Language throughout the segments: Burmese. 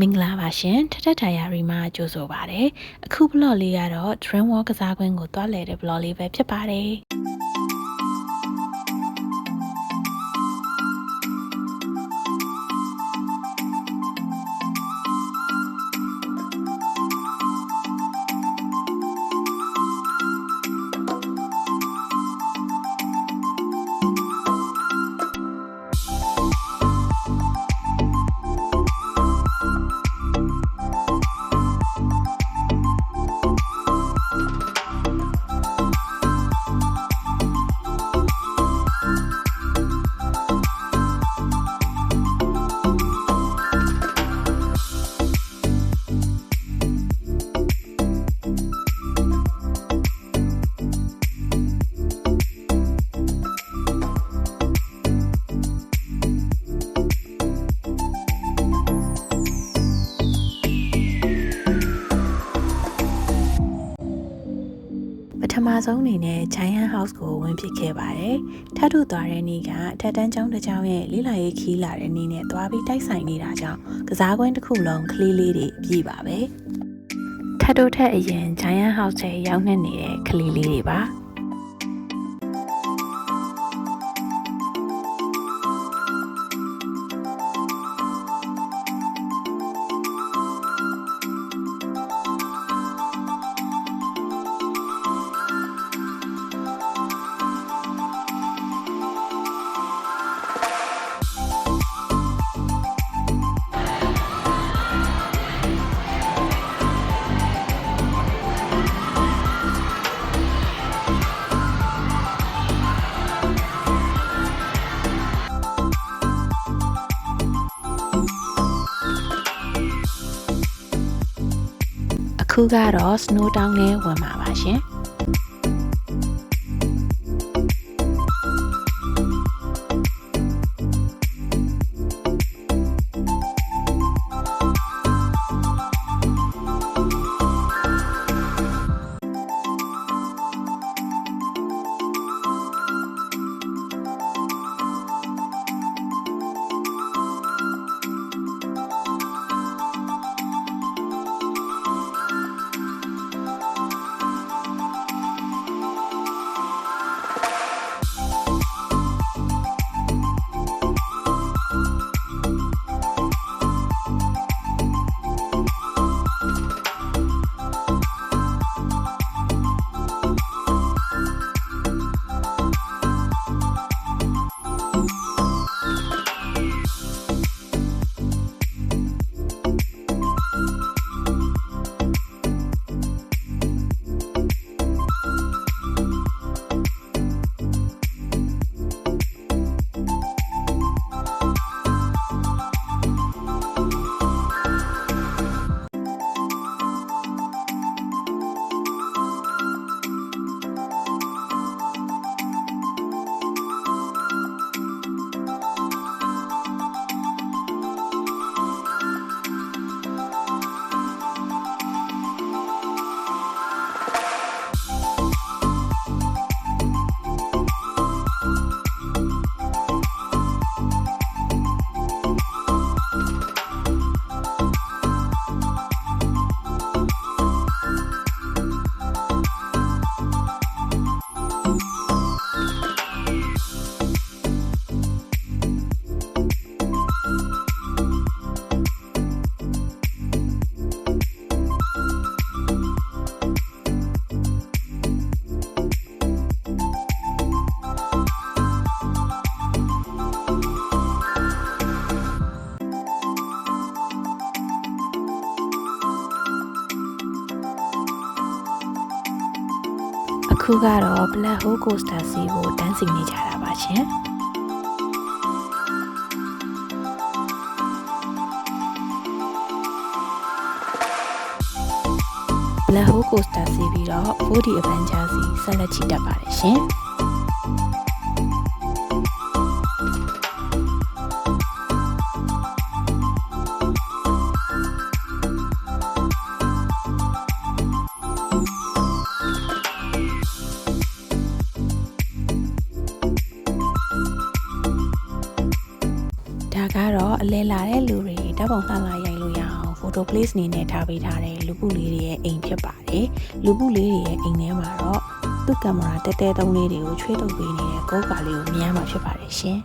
မင်္ဂလာပါရှင်ထထထိုင်ယာရီမှာကြိုဆိုပါရစေအခုဘလော့လေးကတော့ Dream World ကစားကွင်းကိုတွားလဲတဲ့ဘလော့လေးပဲဖြစ်ပါတယ်ပထမဆုံးအနေနဲ့ Giant House ကိုဝင်ဖြစ်ခဲ့ပါတယ်။ထပ်ထုသွားတဲ့နေ့ကထက်တန်းကျောင်းတစ်ကျောင်းရဲ့လေးလာရေးခီးလာတဲ့နေ့နဲ့သွားပြီးတိုက်ဆိုင်နေတာကြောင့်ကစားကွင်းတစ်ခုလုံးကလေးလေးတွေအပြည့်ပါပဲ။ထပ်တို့ထက်အရင် Giant House ထဲရောက်နေနေတဲ့ကလေးလေးတွေပါ။အခုကတော့ Snow Town နဲ့ဝင်ပါပါရှင်အခုကတော့ Black Hole Coaster စီးဖို့တန်းစီနေကြတာပါရှင်။ Black Hole Coaster စီးပြီးတော့ 4D Adventure စီဆက်လက်ချီတက်ပါတယ်ရှင်။ ။ဒါကတော့အလဲလာတဲ့လူတွေဓာတ်ပုံလှလှရိုက်လို့ရအောင် photo place အနေနဲ့ထားပေးထားတဲ့လူပုလေးတွေရဲ့အိမ်ဖြစ်ပါတယ်လူပုလေးတွေရဲ့အိမ်ထဲမှာတော့သူ့ကင်မရာတဲတဲသုံးလေးတွေကိုချွေးထုတ်ပေးနေတဲ့ဂိုးကာလေးကိုမြင်ရမှာဖြစ်ပါတယ်ရှင်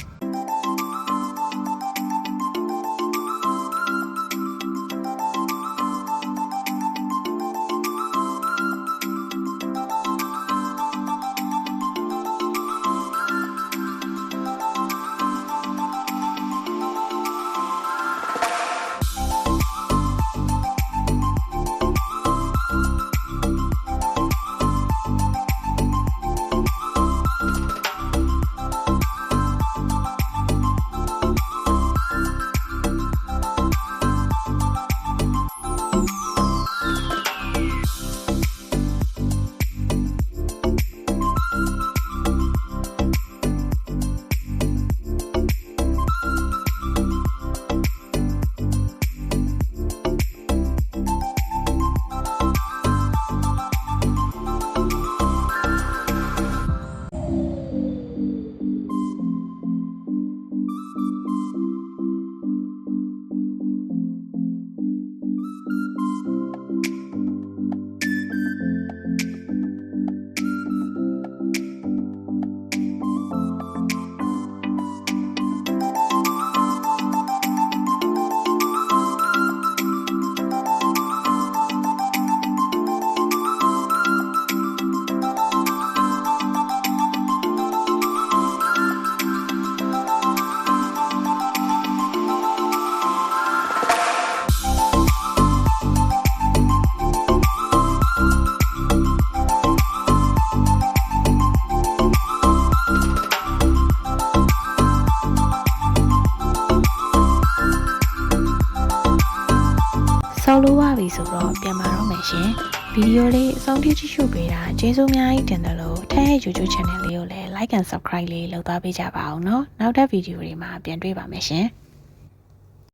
ဆောက်လို့ရပြီဆိုတော့ပြန်มาတော့မယ်ရှင်ဗီဒီယိုလေးအဆုံးထိကြည့်ရှုပေးတာကျေးဇူးအများကြီးတင်တယ်လို့ထက်ရဲ့ YouTube channel လေးကိုလည်း like and subscribe လေးလုပ်သွားပေးကြပါအောင်เนาะနောက်ထပ်ဗီဒီယိုတွေမှာပြန်တွေ့ပါမယ်ရှင်